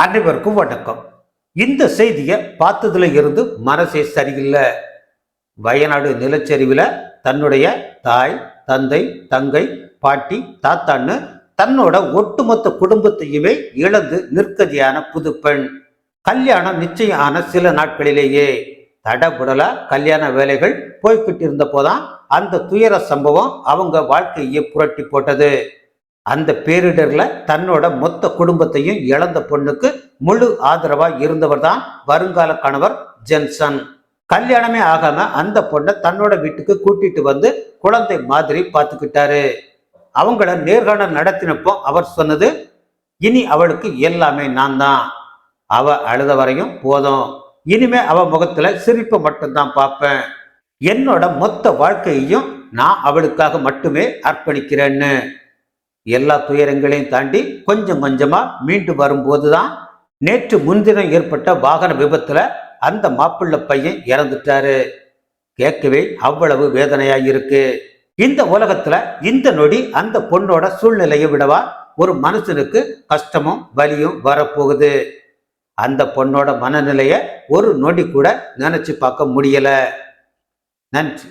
அனைவருக்கும் வணக்கம். இந்த செய்தியை பார்த்ததுல இருந்து மனசே சரியில்லை. வயநாடு நிலச்சரிவில் தன்னுடைய தாய், தந்தை, தங்கை, பாட்டி, தாத்தான்னு தன்னோட ஒட்டுமொத்த குடும்பத்தையுமே இழந்து நிற்கதியான புது பெண். கல்யாணம் நிச்சயம் ஆன சில நாட்களிலேயே தடபுடலா கல்யாண வேலைகள் போய்கிட்டு இருந்த போதான் அந்த துயர சம்பவம் அவங்க வாழ்க்கையை புரட்டி போட்டது. அந்த பேரிடர்ல தன்னோட மொத்த குடும்பத்தையும் இழந்த பொண்ணுக்கு முழு ஆதரவா இருந்தவர் தான் வருங்கால கணவர் ஜென்சன். கல்யாணமே ஆகாம அந்த பொண்ணை தன்னோட வீட்டுக்கு கூட்டிட்டு வந்து குழந்தை மாதிரி பார்த்துக்கிட்டாரு. அவங்கள நேர்காணல் நடத்தினப்போ அவர் சொன்னது, இனி அவளுக்கு எல்லாமே நான் தான். அவ அழுத வரையும் போதும், இனிமே அவ முகத்துல சிரிப்பை மட்டும்தான் பார்ப்பேன். என்னோட மொத்த வாழ்க்கையையும் நான் அவளுக்காக மட்டுமே அர்ப்பணிக்கிறேன்னு. எல்லா துயரங்களையும் தாண்டி கொஞ்சம் கொஞ்சமா மீண்டு வரும்போதுதான் நேற்று முன்தினம் ஏற்பட்ட வாகன விபத்துல அந்த மாப்பிள்ளை பையன் இறந்துட்டாரு. கேட்கவே அவ்வளவு வேதனையா இருக்கு. இந்த உலகத்துல இந்த நொடி அந்த பொண்ணோட சூழ்நிலையை விடவா ஒரு மனுஷனுக்கு கஷ்டமும் வலியும் வரப்போகுது. அந்த பொண்ணோட மனநிலைய ஒரு நொடி கூட நினைச்சு பார்க்க முடியல. நன்றி.